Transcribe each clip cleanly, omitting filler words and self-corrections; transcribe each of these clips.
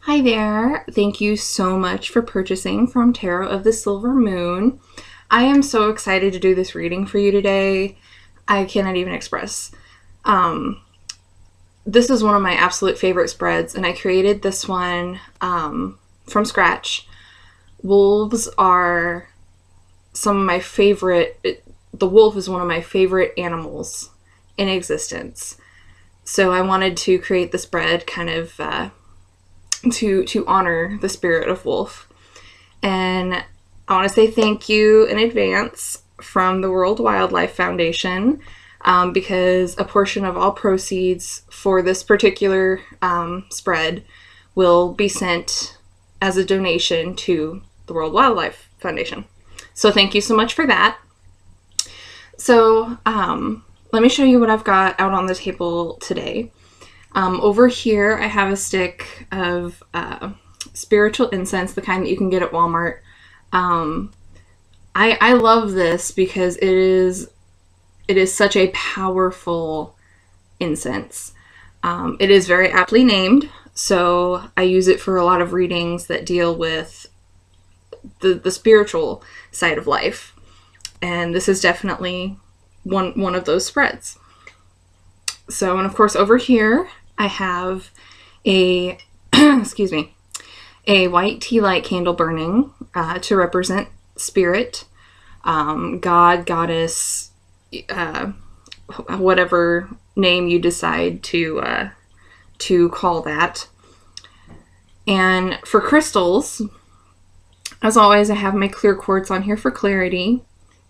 Hi there. Thank you so much for purchasing from Tarot of the Silver Moon. I am so excited to do this reading for you today. I cannot even express. This is one of my absolute favorite spreads, and I created this one from scratch. Wolves are some of my favorite. The wolf is one of my favorite animals in existence. So I wanted to create the spread kind of to honor the spirit of wolf. And I want to say thank you in advance from the World Wildlife Foundation because a portion of all proceeds for this particular spread will be sent as a donation to the World Wildlife Foundation. So thank you so much for that. So let me show you what I've got out on the table today. Over here, I have a stick of spiritual incense, the kind that you can get at Walmart. I love this because it is such a powerful incense. It is very aptly named, so I use it for a lot of readings that deal with the spiritual side of life. And this is definitely one of those spreads. So, and of course over here I have a, excuse me, a white tea light candle burning to represent spirit, God, goddess, whatever name you decide to call that. And for crystals, as always, I have my clear quartz on here for clarity,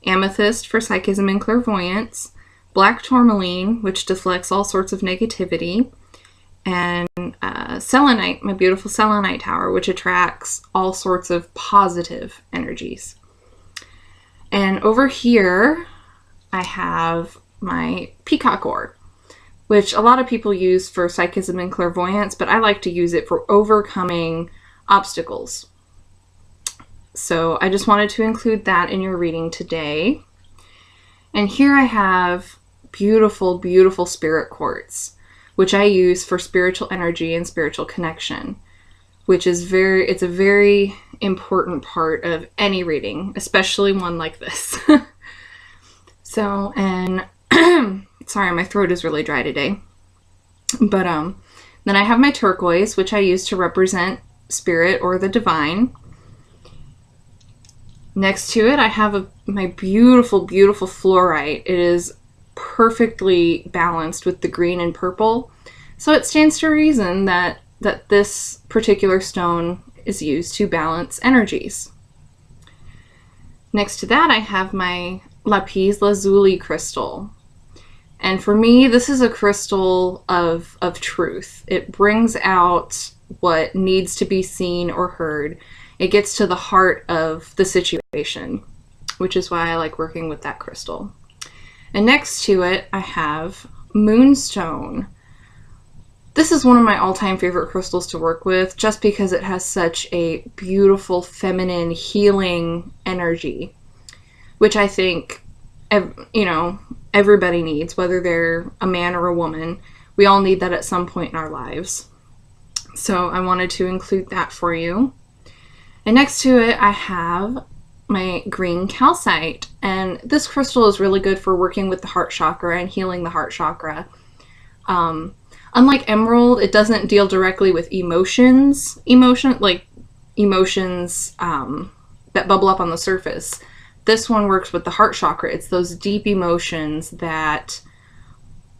amethyst for psychism and clairvoyance, black tourmaline, which deflects all sorts of negativity, and selenite, my beautiful selenite tower, which attracts all sorts of positive energies. And over here, I have my peacock ore, which a lot of people use for psychism and clairvoyance, but I like to use it for overcoming obstacles. So I just wanted to include that in your reading today. And here I have beautiful, beautiful spirit quartz, which I use for spiritual energy and spiritual connection, which is it's a very important part of any reading, especially one like this. So, and sorry, my throat is really dry today. But then I have my turquoise, which I use to represent spirit or the divine. Next to it, I have my beautiful, beautiful fluorite. It is perfectly balanced with the green and purple. So it stands to reason that this particular stone is used to balance energies. Next to that, I have my lapis lazuli crystal. And for me, this is a crystal of truth. It brings out what needs to be seen or heard. It gets to the heart of the situation, which is why I like working with that crystal. And next to it, I have moonstone. This is one of my all-time favorite crystals to work with just because it has such a beautiful, feminine, healing energy, which I think, everybody needs, whether they're a man or a woman. We all need that at some point in our lives. So I wanted to include that for you. And next to it, I have my green calcite. And this crystal is really good for working with the heart chakra and healing the heart chakra. Unlike emerald, it doesn't deal directly with emotions that bubble up on the surface. This one works with the heart chakra. It's those deep emotions that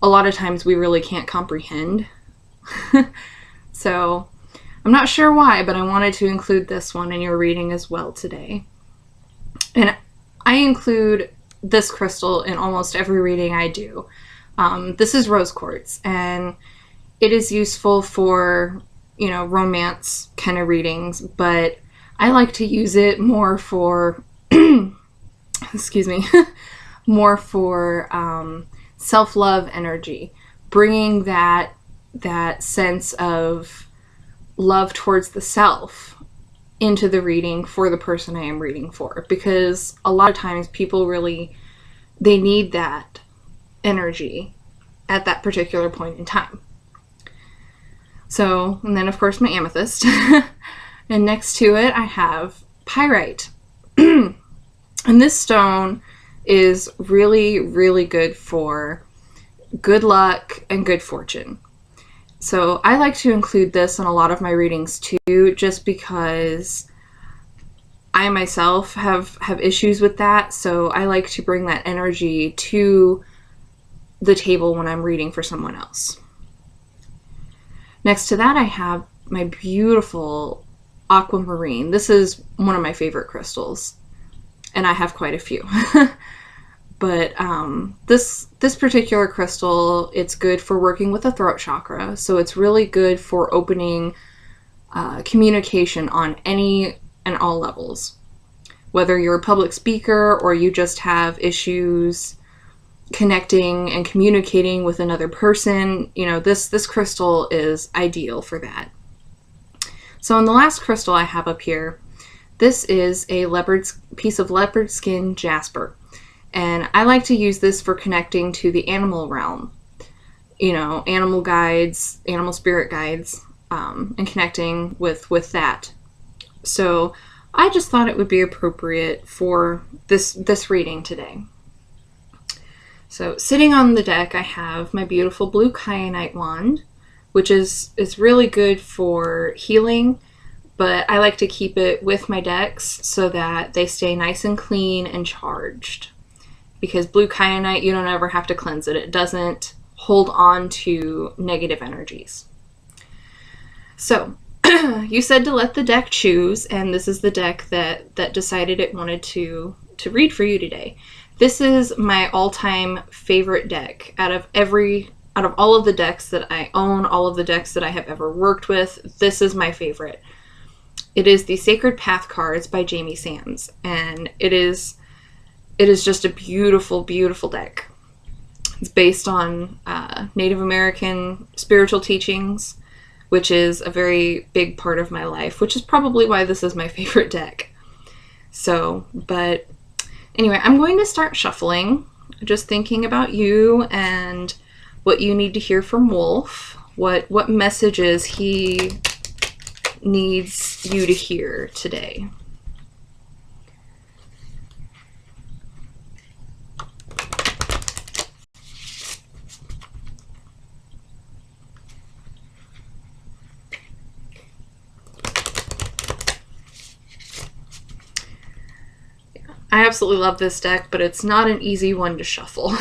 a lot of times we really can't comprehend. So I'm not sure why, but I wanted to include this one in your reading as well today. And I include this crystal in almost every reading I do. This is rose quartz, and it is useful for, romance kind of readings, but I like to use it more for, excuse me, more for self-love energy, bringing that sense of love towards the self into the reading for the person I am reading for, because a lot of times people they need that energy at that particular point in time. So, and then of course my amethyst. And next to it I have pyrite. And this stone is really, really good for good luck and good fortune. So I like to include this in a lot of my readings too, just because I myself have issues with that. So I like to bring that energy to the table when I'm reading for someone else. Next to that, I have my beautiful aquamarine. This is one of my favorite crystals, and I have quite a few. But this particular crystal, it's good for working with the throat chakra. So it's really good for opening communication on any and all levels. Whether you're a public speaker or you just have issues connecting and communicating with another person, you know, this crystal is ideal for that. So in the last crystal I have up here, this is a piece of leopard skin jasper. And I like to use this for connecting to the animal realm, you know, animal guides, animal spirit guides, and connecting with that. So I just thought it would be appropriate for this reading today. So sitting on the deck, I have my beautiful blue kyanite wand, which is really good for healing, but I like to keep it with my decks so that they stay nice and clean and charged. Because blue kyanite, you don't ever have to cleanse it. It doesn't hold on to negative energies. So you said to let the deck choose, and this is the deck that decided it wanted to read for you today. This is my all-time favorite deck out of all of the decks that I own, all of the decks that I have ever worked with. This is my favorite. It is the Sacred Path cards by Jamie Sands, and it is just a beautiful, beautiful deck. It's based on Native American spiritual teachings, which is a very big part of my life, which is probably why this is my favorite deck. So, but anyway, I'm going to start shuffling, just thinking about you and what you need to hear from Wolf, what messages he needs you to hear today. I absolutely love this deck, but it's not an easy one to shuffle.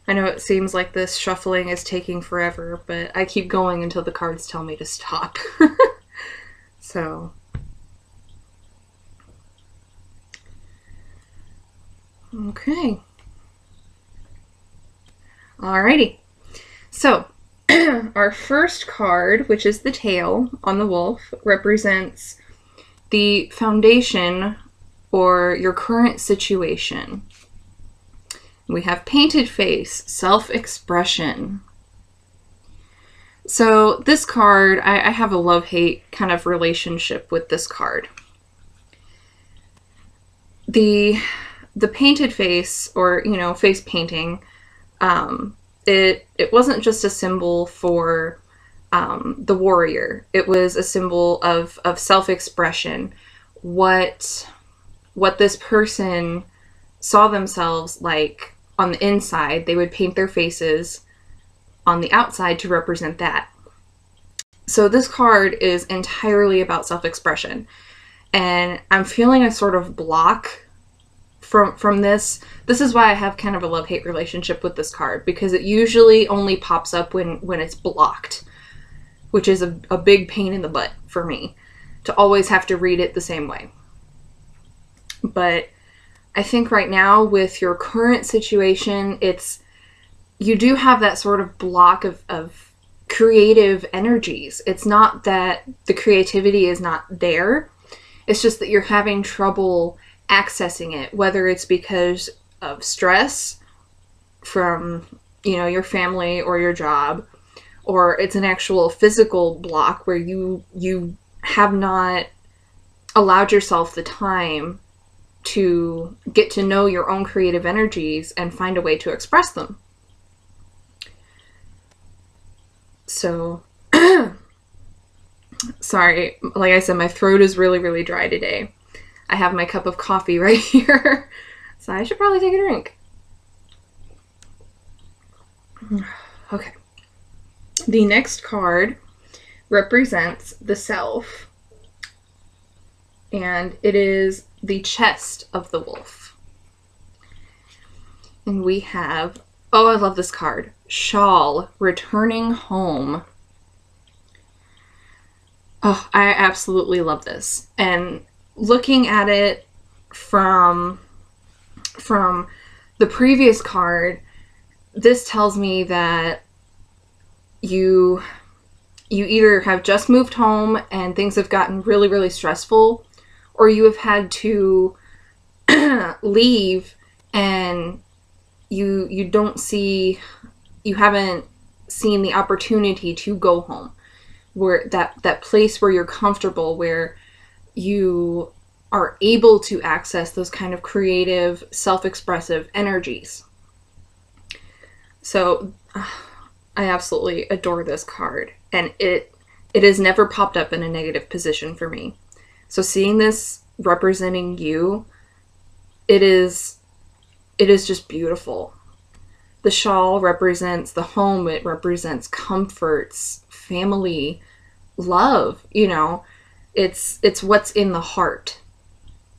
I know it seems like this shuffling is taking forever, but I keep going until the cards tell me to stop. So, okay. Alrighty. So, our first card, which is the tail on the wolf, represents the foundation or your current situation. We have painted face, self-expression. So this card, I have a love-hate kind of relationship with this card. The painted face, or, you know, face painting, it wasn't just a symbol for the warrior. It was a symbol of self-expression. What this person saw themselves like on the inside, they would paint their faces on the outside to represent that. So this card is entirely about self-expression. And I'm feeling a sort of block from this. This is why I have kind of a love-hate relationship with this card, because it usually only pops up when it's blocked, which is a big pain in the butt for me to always have to read it the same way. But I think right now with your current situation, you do have that sort of block of creative energies. It's not that the creativity is not there. It's just that you're having trouble accessing it, whether it's because of stress from, you know, your family or your job, or it's an actual physical block where you have not allowed yourself the time to get to know your own creative energies and find a way to express them. So, sorry, like I said, my throat is really, really dry today. I have my cup of coffee right here, so I should probably take a drink. Okay. The next card represents the self, and it is the chest of the wolf. And we have, oh, I love this card, Shawl, returning home. Oh, I absolutely love this. And looking at it from the previous card, this tells me that you either have just moved home and things have gotten really, really stressful, or you have had to leave and you haven't seen the opportunity to go home, where that place where you're comfortable, where you are able to access those kind of creative, self-expressive energies. So I absolutely adore this card, and it has never popped up in a negative position for me. So seeing this representing you, it is just beautiful. The shawl represents the home. It represents comforts, family, love. You know, it's what's in the heart.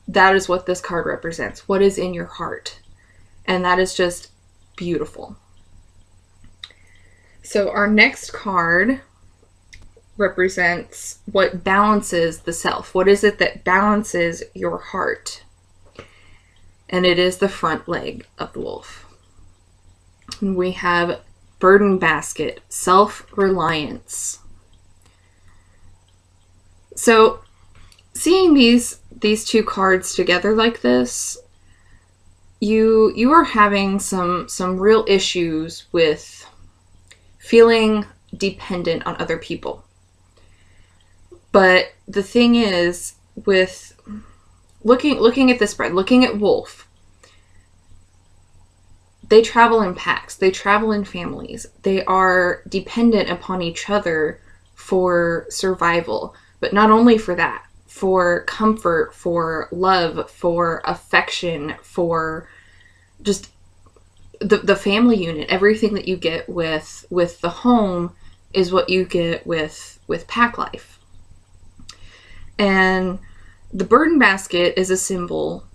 That is what this card represents. What is in your heart? And that is just beautiful. So our next card represents what balances the self. What is it that balances your heart? And it is the front leg of the wolf. And we have burden basket, self-reliance. So seeing these two cards together like this, you are having some real issues with feeling dependent on other people. But the thing is, with looking at the spread, looking at wolf, they travel in packs, they travel in families, they are dependent upon each other for survival, but not only for that, for comfort, for love, for affection, for just the family unit. Everything that you get with the home is what you get with pack life. And the burden basket is a symbol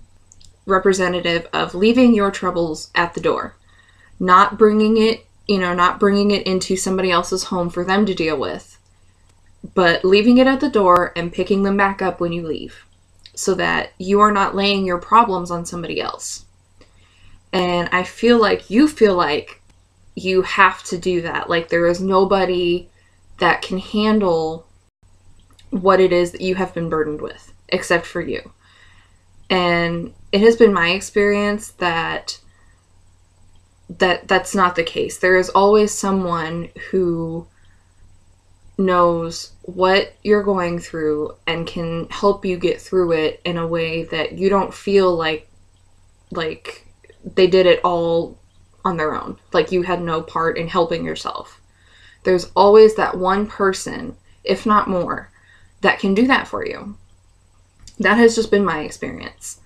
representative of leaving your troubles at the door, not bringing it into somebody else's home for them to deal with, but leaving it at the door and picking them back up when you leave, so that you are not laying your problems on somebody else. And I feel like you have to do that. Like there is nobody that can handle what it is that you have been burdened with except for you. And it has been my experience that that's not the case. There is always someone who knows what you're going through and can help you get through it in a way that you don't feel like they did it all on their own, like you had no part in helping yourself. There's always that one person, if not more, that can do that for you. That has just been my experience.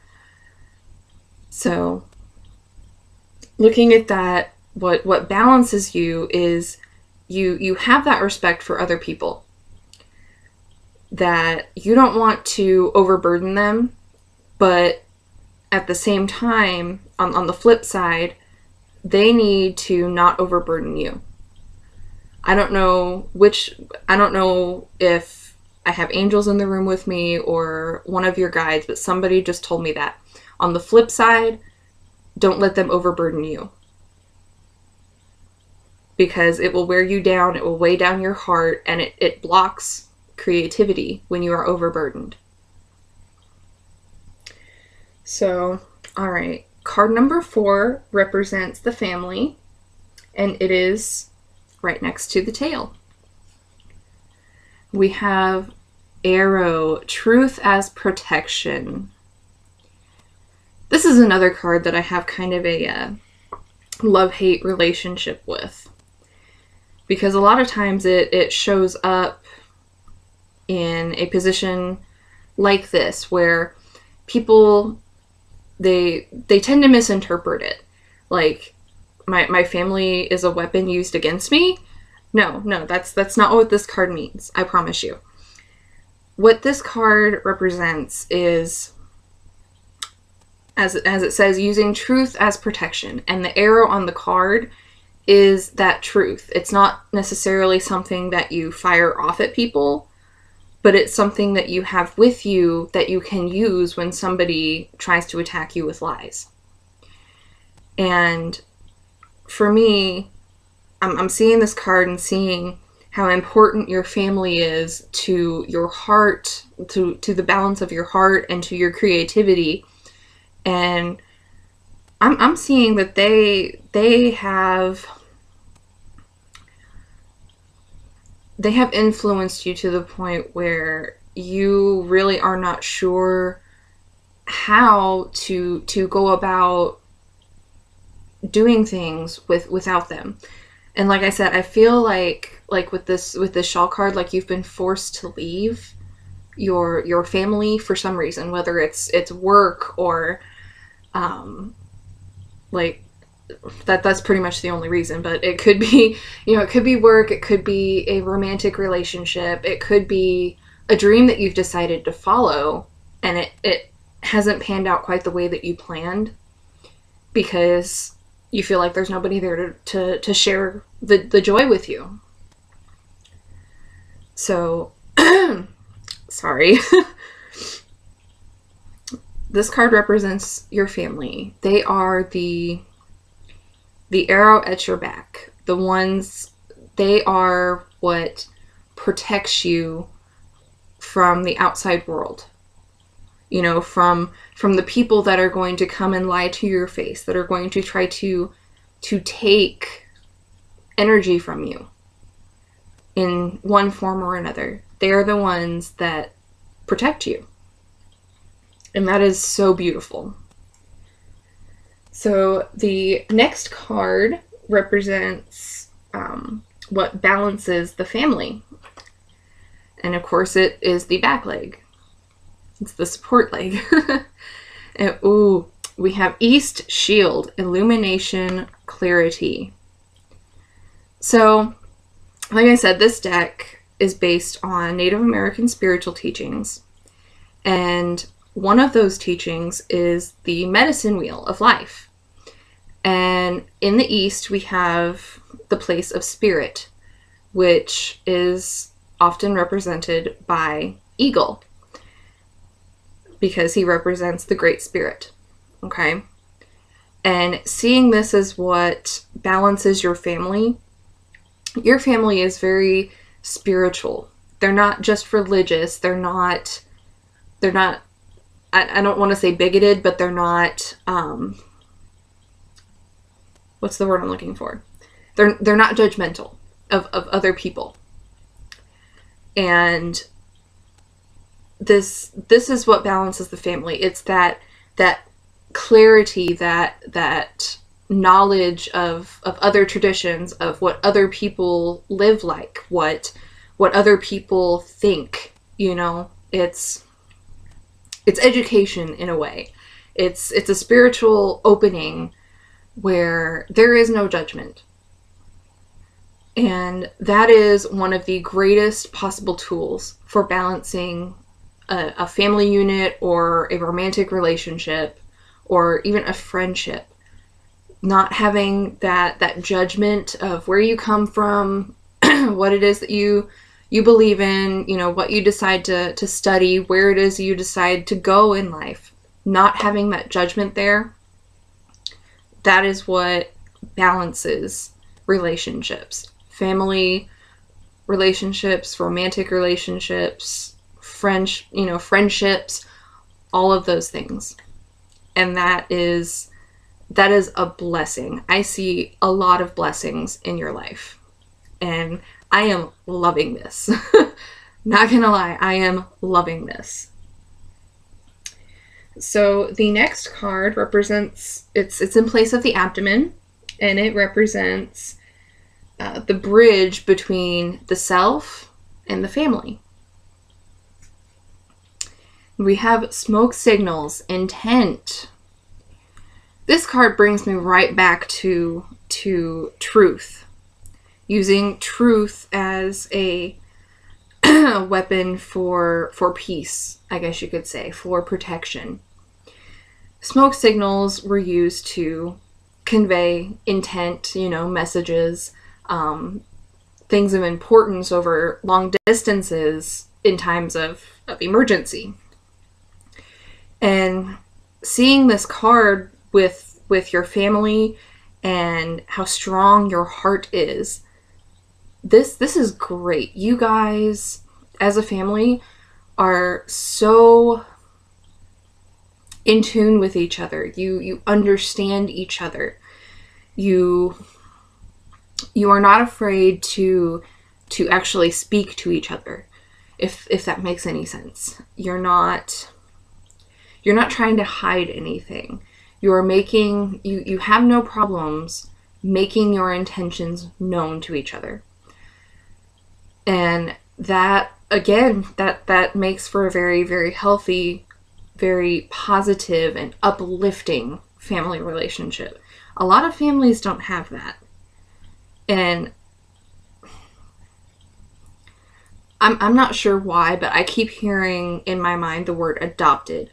So looking at that, what balances you is you have that respect for other people, that you don't want to overburden them, but at the same time, on the flip side, they need to not overburden you. I don't know if I have angels in the room with me or one of your guides, but somebody just told me that. On the flip side, don't let them overburden you. because it will wear you down, it will weigh down your heart, and it blocks creativity when you are overburdened. So, all right. Card number 4 represents the family, and it is right next to the tail. We have Arrow, Truth as Protection. This is another card that I have kind of a love-hate relationship with, because a lot of times it shows up in a position like this where people, they tend to misinterpret it. Like, my family is a weapon used against me. No, that's not what this card means. I promise you. What this card represents is, as it says, using truth as protection. And the arrow on the card is that truth. It's not necessarily something that you fire off at people, but it's something that you have with you that you can use when somebody tries to attack you with lies. And for me, I'm seeing this card and seeing how important your family is to your heart, to the balance of your heart and to your creativity. And I'm seeing that they have influenced you to the point where you really are not sure how to go about doing things without them. And like I said, I feel like with this shawl card, like you've been forced to leave your family for some reason, whether it's work or like that's pretty much the only reason. But it could be, it could be work, it could be a romantic relationship, it could be a dream that you've decided to follow and it hasn't panned out quite the way that you planned because you feel like there's nobody there to share the joy with you. So, sorry. This card represents your family. They are the arrow at your back. The ones, they are what protects you from the outside world. From the people that are going to come and lie to your face, that are going to try to take energy from you in one form or another. They are the ones that protect you. And that is so beautiful. So the next card represents what balances the family. And of course it is the back leg. It's the support leg. And, we have East Shield, Illumination, Clarity. So, like I said, this deck is based on Native American spiritual teachings. And one of those teachings is the medicine wheel of life. And in the East, we have the place of spirit, which is often represented by eagle, because he represents the Great Spirit, okay? And seeing this as what balances your family is very spiritual. They're not just religious. They're not, I don't want to say bigoted, but they're not, what's the word I'm looking for? They're not judgmental of other people. And this is what balances the family. It's that clarity, that knowledge of other traditions, of what other people live like, what other people think. It's education in a way. It's a spiritual opening where there is no judgment. And that is one of the greatest possible tools for balancing a family unit or a romantic relationship or even a friendship. Not having that judgment of where you come from, what it is that you believe in, what you decide to study, where it is you decide to go in life. Not having that judgment there, that is what balances relationships, family relationships, romantic relationships, friendships, all of those things. And that is a blessing. I see a lot of blessings in your life. And I am loving this. Not gonna lie, I am loving this. So the next card represents, it's in place of the abdomen, and it represents the bridge between the self and the family. We have smoke signals, intent. This card brings me right back to truth. Using truth as a weapon for peace, I guess you could say, for protection. Smoke signals were used to convey intent, messages, things of importance over long distances in times of emergency. And seeing this card with your family and how strong your heart is, this is great. You guys, as a family, are so in tune with each other. You understand each other. You are not afraid to actually speak to each other, if that makes any sense. You're not trying to hide anything. You have no problems making your intentions known to each other. And that, again, that makes for a very, very healthy, very positive and uplifting family relationship. A lot of families don't have that. And I'm not sure why, but I keep hearing in my mind the word adopted.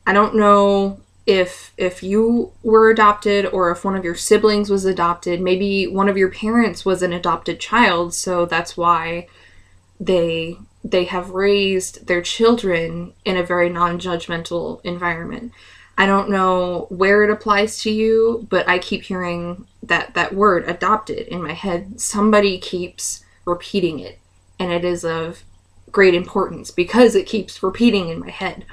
I don't know if you were adopted or if one of your siblings was adopted. Maybe one of your parents was an adopted child, so that's why they have raised their children in a very non-judgmental environment. I don't know where it applies to you, but I keep hearing that word adopted in my head. Somebody keeps repeating it, and it is of great importance because it keeps repeating in my head.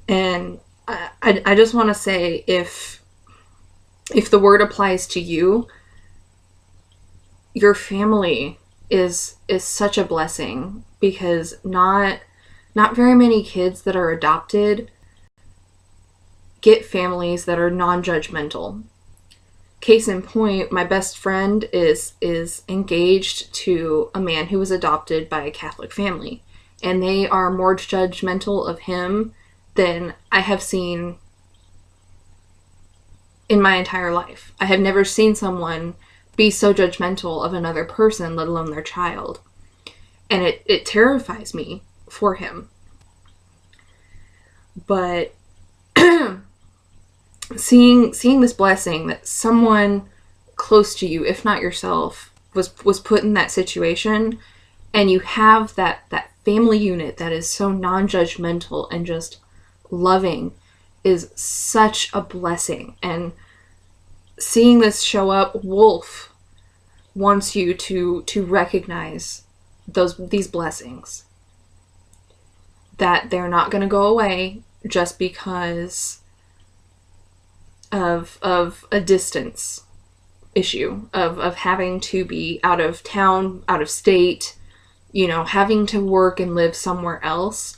And I just want to say, if the word applies to you, your family is such a blessing, because not very many kids that are adopted get families that are non-judgmental. Case in point, my best friend is engaged to a man who was adopted by a Catholic family, and they are more judgmental of him than I have seen in my entire life. I have never seen someone be so judgmental of another person, let alone their child. And it terrifies me for him. But seeing this blessing that someone close to you, if not yourself, was put in that situation, and you have that family unit that is so non-judgmental and just loving, is such a blessing. And seeing this show up, Wolf wants you to recognize these blessings, that they're not going to go away just because of a distance issue of having to be out of town, out of state, having to work and live somewhere else.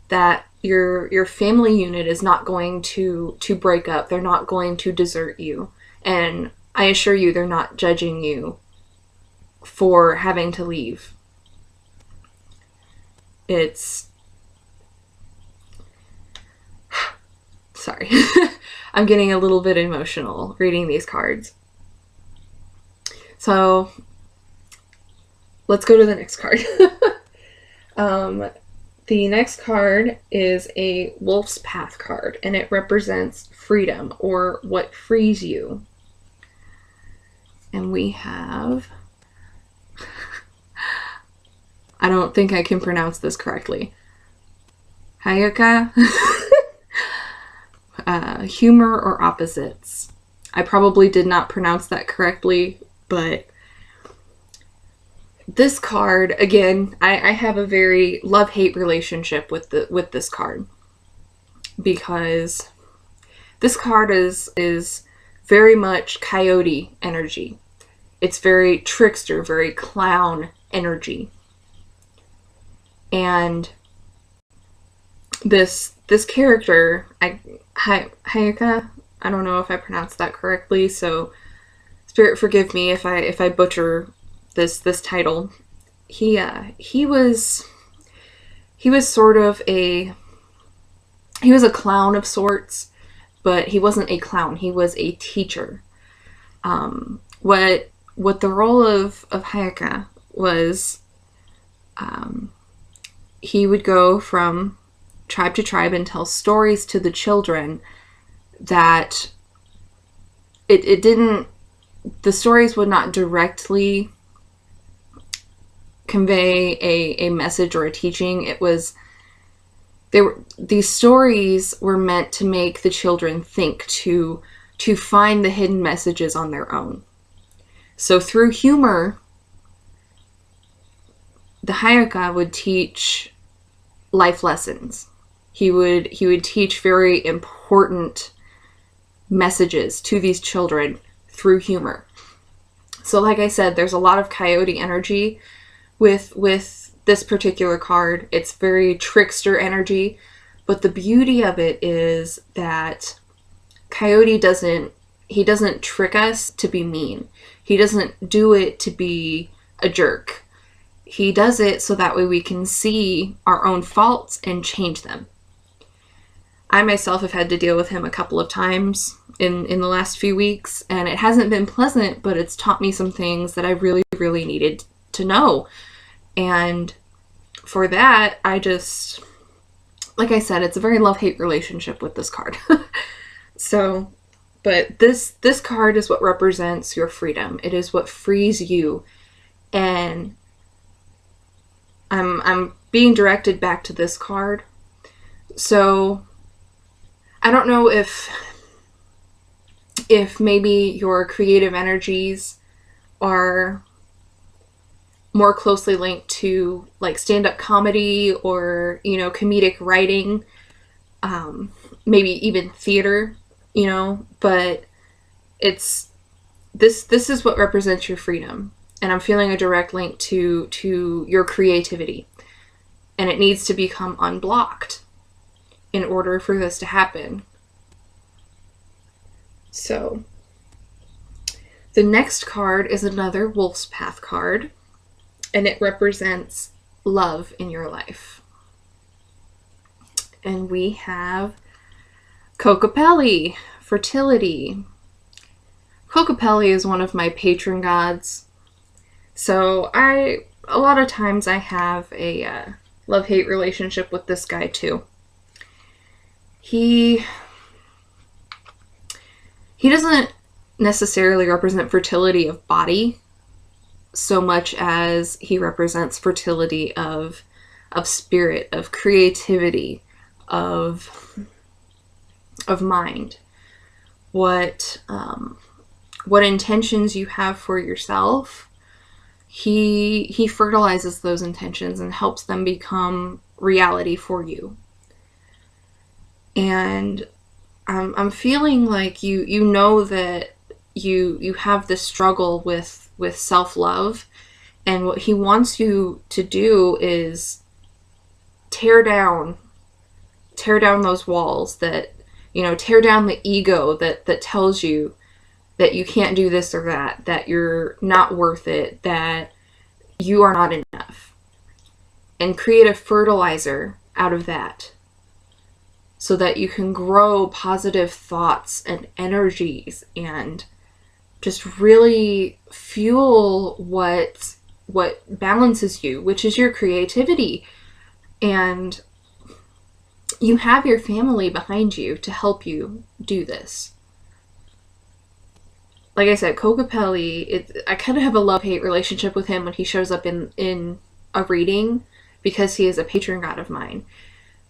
That your family unit is not going to break up. They're not going to desert you. And I assure you, they're not judging you for having to leave. Sorry. I'm getting a little bit emotional reading these cards. So let's go to the next card. The next card is a Wolf's Path card, and it represents freedom, or what frees you. And we have... I don't think I can pronounce this correctly. Hayaka? Humor or opposites. I probably did not pronounce that correctly, but this card, again, I have a very love-hate relationship with this card, because this card is very much coyote energy. It's very trickster, very clown energy. And this character, Hayaka, I don't know if I pronounced that correctly, so Spirit forgive me if I butcher this title. He was sort of a clown of sorts, but he wasn't a clown. He was a teacher. What the role of Hayaka was, he would go from tribe to tribe and tell stories to the children that the stories would not directly convey a message or a teaching. These stories were meant to make the children think, to find the hidden messages on their own. So through humor, the Hayaka would teach life lessons. He would teach very important messages to these children through humor. So like I said, there's a lot of coyote energy with this particular card. It's very trickster energy, but the beauty of it is that Coyote doesn't trick us to be mean. He doesn't do it to be a jerk. He does it so that way we can see our own faults and change them. I myself have had to deal with him a couple of times in the last few weeks, and it hasn't been pleasant, but it's taught me some things that I really, really needed to know. And for that, like I said, it's a very love-hate relationship with this card. So, but this card is what represents your freedom. It is what frees you. And I'm being directed back to this card. So I don't know if maybe your creative energies are more closely linked to like stand-up comedy or, comedic writing, maybe even theater, but this is what represents your freedom. And I'm feeling a direct link to your creativity. And it needs to become unblocked in order for this to happen. So, the next card is another Wolf's Path card, and it represents love in your life. And we have Kokopelli, fertility. Kokopelli is one of my patron gods. So a lot of times I have a love-hate relationship with this guy too. He doesn't necessarily represent fertility of body so much as he represents fertility of spirit, of creativity, of mind. What intentions you have for yourself, he fertilizes those intentions and helps them become reality for you. And I'm feeling like you know that you have this struggle with self-love, and what he wants you to do is tear down those walls, that tear down the ego that tells you that you can't do this or that you're not worth it, that you are not enough, and create a fertilizer out of that so that you can grow positive thoughts and energies and just really fuel what balances you, which is your creativity. And you have your family behind you to help you do this. Like I said, Kokopelli, I kind of have a love-hate relationship with him when he shows up in a reading, because he is a patron god of mine.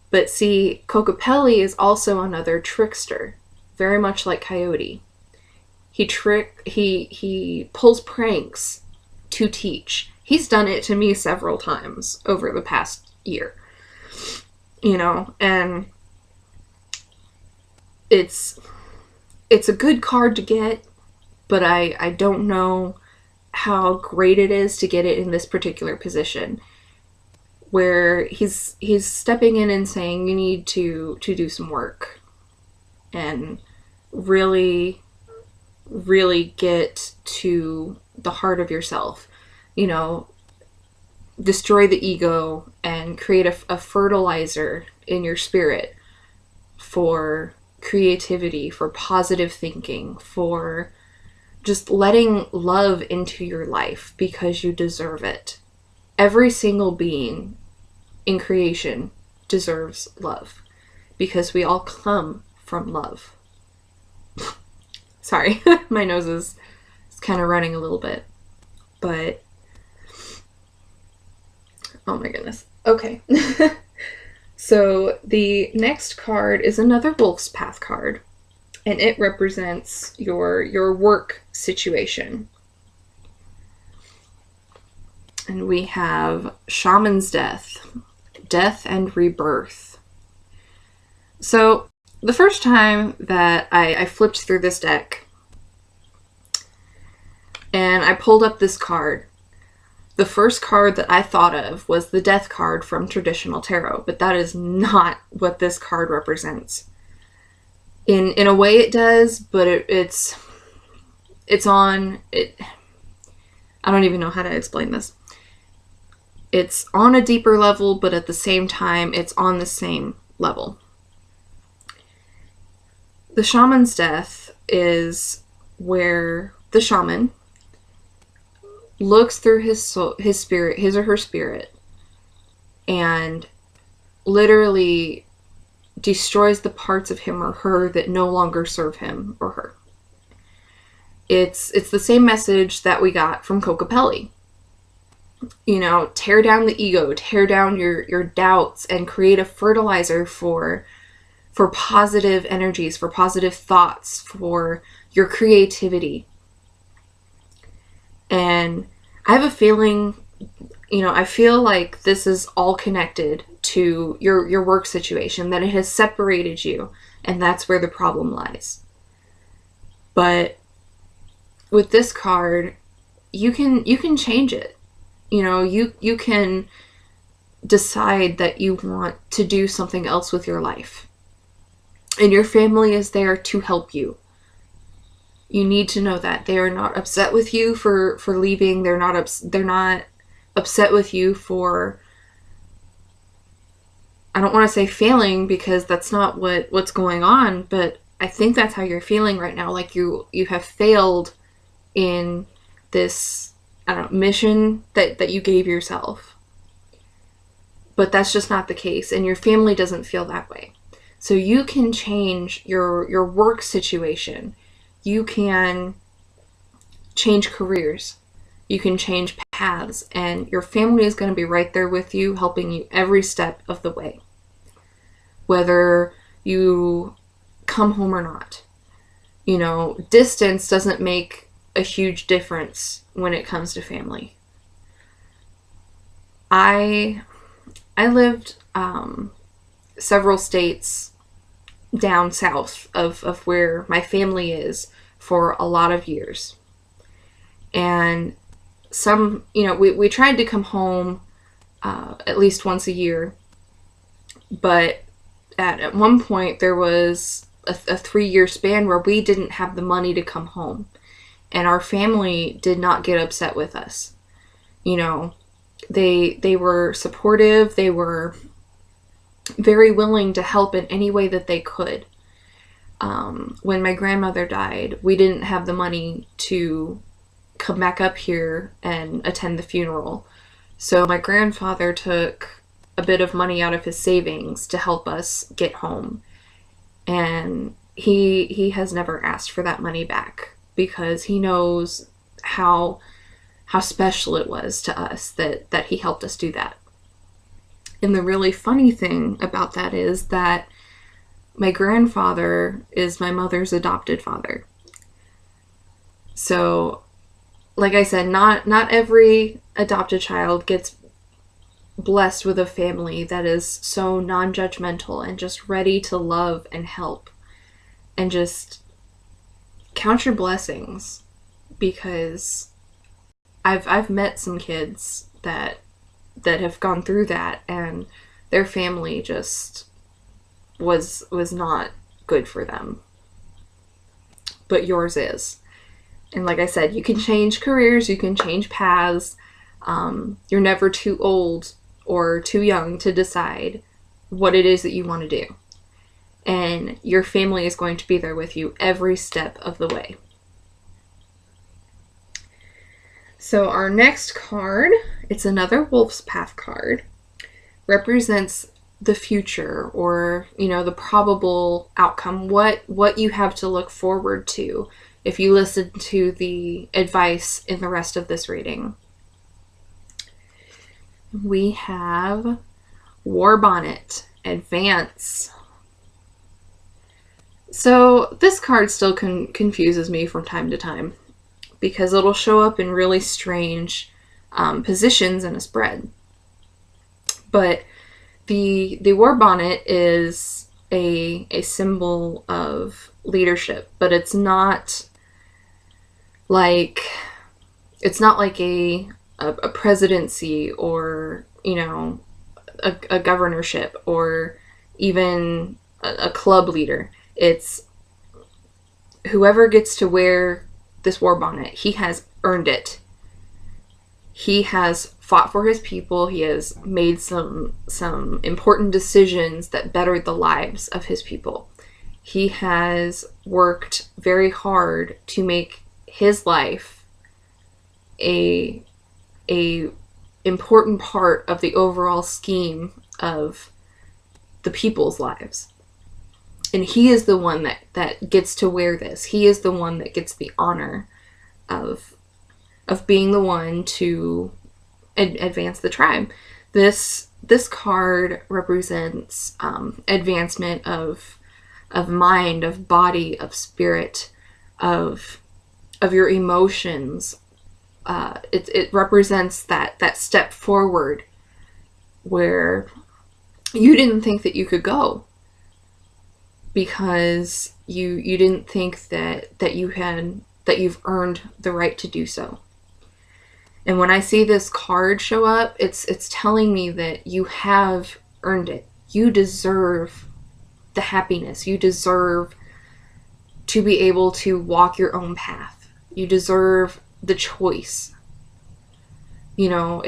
But see, Kokopelli is also another trickster, very much like Coyote. He pulls pranks to teach. He's done it to me several times over the past year. And it's a good card to get, but I don't know how great it is to get it in this particular position, where he's stepping in and saying you need to do some work and really get to the heart of yourself. Destroy the ego and create a fertilizer in your spirit for creativity, for positive thinking, for just letting love into your life, because you deserve it. Every single being in creation deserves love, because we all come from love. Sorry, my nose is kind of running a little bit, but oh my goodness. Okay. So the next card is another Wolf's Path card, and it represents your work situation. And we have Shaman's Death and Rebirth. So the first time that I flipped through this deck and I pulled up this card, the first card that I thought of was the Death card from traditional tarot, but that is not what this card represents. In a way it does, but it's on it. I don't even know how to explain this. It's on a deeper level, but at the same time, it's on the same level. The Shaman's Death is where the shaman looks through his soul, his spirit, his or her spirit, and literally destroys the parts of him or her that no longer serve him or her. It's the same message that we got from Kokopelli. Tear down the ego, tear down your doubts, and create a fertilizer for positive energies, for positive thoughts, for your creativity. And I have a feeling, I feel like this is all connected to your work situation, that it has separated you, and that's where the problem lies. But with this card, you can change it. You can decide that you want to do something else with your life. And your family is there to help you. You need to know that they are not upset with you for leaving. They're not upset with you for, I don't want to say failing, because that's not what's going on, but I think that's how you're feeling right now. Like you have failed in this, mission that you gave yourself. But that's just not the case, and your family doesn't feel that way. So you can change your work situation. You can change careers. You can change paths, and your family is going to be right there with you, helping you every step of the way. Whether you come home or not. Distance doesn't make a huge difference when it comes to family. I lived several states down south of where my family is for a lot of years. And some, we tried to come home at least once a year. But at one point there was a 3-year span where we didn't have the money to come home. And our family did not get upset with us. They were supportive. They were very willing to help in any way that they could. When my grandmother died, we didn't have the money to come back up here and attend the funeral. So my grandfather took a bit of money out of his savings to help us get home. And he has never asked for that money back, because he knows how special it was to us that he helped us do that. And the really funny thing about that is that my grandfather is my mother's adopted father. So, like I said, not every adopted child gets blessed with a family that is so non-judgmental and just ready to love and help, and just count your blessings, because I've met some kids that have gone through that, and their family just was not good for them. But yours is. And like I said, you can change careers, you can change paths. You're never too old or too young to decide what it is that you want to do. And your family is going to be there with you every step of the way. So our next card, it's another Wolf's Path card, represents the future, or, you know, the probable outcome, what you have to look forward to if you listen to the advice in the rest of this reading. We have War Bonnet, Advance. So this card still confuses me from time to time, because it'll show up in really strange positions in a spread. But the War Bonnet is a symbol of leadership, but it's not like a presidency, or, you know, a governorship, or even a club leader. It's whoever gets to wear this War Bonnet, he has earned it. He has fought for his people. He has made some important decisions that bettered the lives of his people. He has worked very hard to make his life a important part of the overall scheme of the people's lives. And he is the one that gets to wear this. He is the one that gets the honor of being the one to advance the tribe. This card represents advancement of mind, of body, of spirit, of your emotions. It represents that step forward where you didn't think that you could go, because you didn't think that you've earned the right to do so. And when I see this card show up, it's telling me that you have earned it. You deserve the happiness. You deserve to be able to walk your own path. You deserve the choice. You know,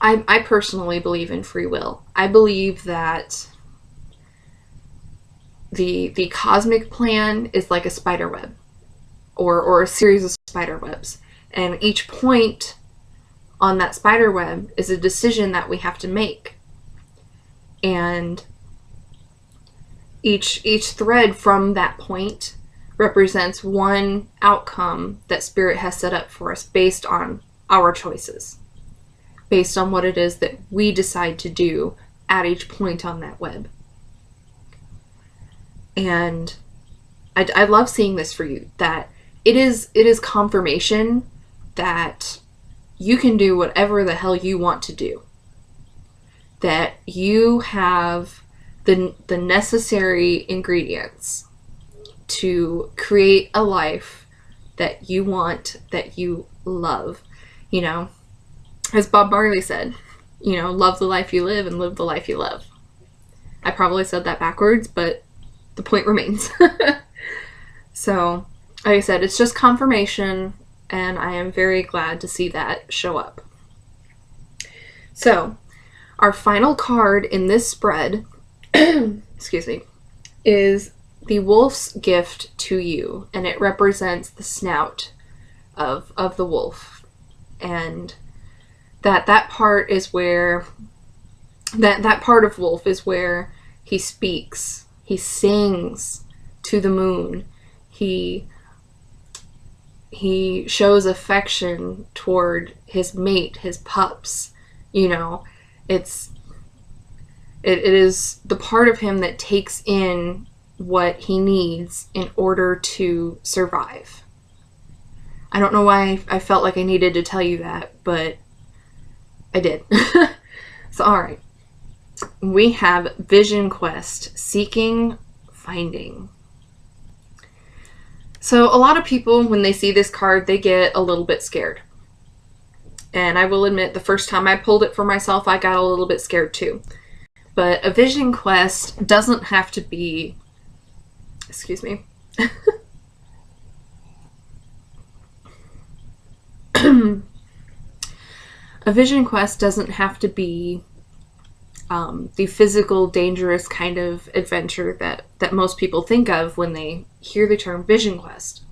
I personally believe in free will. I believe that the cosmic plan is like a spider web, or a series of spider webs. And each point on that spider web is a decision that we have to make. And each thread from that point represents one outcome that Spirit has set up for us based on our choices, based on what it is that we decide to do at each point on that web. And I love seeing this for you, that it is confirmation that you can do whatever the hell you want to do, that you have the necessary ingredients to create a life that you want, that you love. You know, as Bob Marley said, you know, love the life you live and live the life you love. I probably said that backwards, but the point remains. So, like I said, it's just confirmation, and I am very glad to see that show up. So, our final card in this spread, excuse me, is the Wolf's Gift to You, and it represents the snout of the wolf. And that part is where, that part of Wolf is where he speaks, he sings to the moon, he shows affection toward his mate, his pups. You know, it is the part of him that takes in what he needs in order to survive. I don't know why I felt like I needed to tell you that, but I did. So, alright. We have Vision Quest, Seeking, Finding. So a lot of people, when they see this card, they get a little bit scared. And I will admit, the first time I pulled it for myself, I got a little bit scared too. But a vision quest doesn't have to be... Excuse me. A vision quest doesn't have to be the physical, dangerous kind of adventure that most people think of when they hear the term vision quest.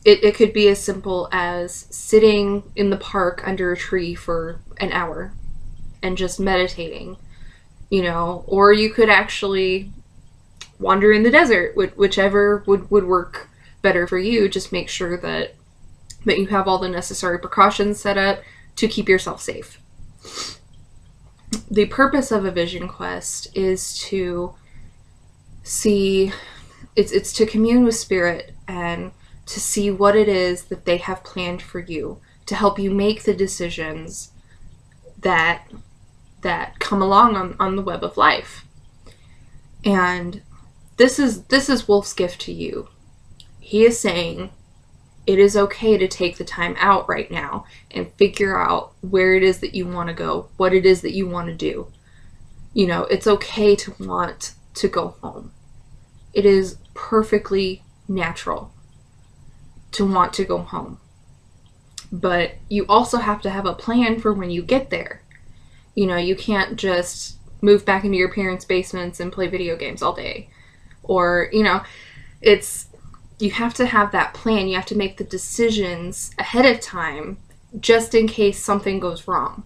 It could be as simple as sitting in the park under a tree for an hour and just meditating, you know, or you could actually wander in the desert, whichever would work better for you. Just make sure that you have all the necessary precautions set up to keep yourself safe. The purpose of a vision quest is to see, it's to commune with spirit and to see what it is that they have planned for you, to help you make the decisions that come along on the web of life. And this is Wolf's gift to you. He is saying it is okay to take the time out right now and figure out where it is that you want to go, what it is that you want to do. You know, it's okay to want to go home. It is perfectly natural to want to go home. But you also have to have a plan for when you get there. You know, you can't just move back into your parents' basements and play video games all day. Or, you know, you have to have that plan. You have to make the decisions ahead of time just in case something goes wrong.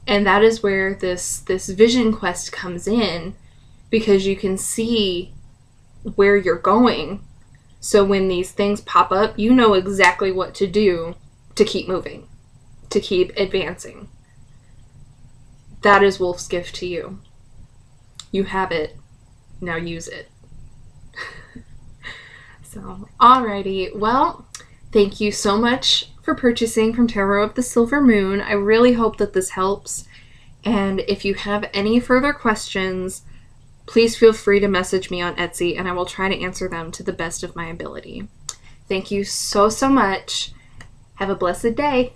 And that is where this vision quest comes in, because you can see where you're going. So when these things pop up, you know exactly what to do to keep moving, to keep advancing. That is Wolf's gift to you. You have it. Now use it. So, alrighty. Well, thank you so much for purchasing from Tarot of the Silver Moon. I really hope that this helps. And if you have any further questions, please feel free to message me on Etsy, and I will try to answer them to the best of my ability. Thank you so much. Have a blessed day.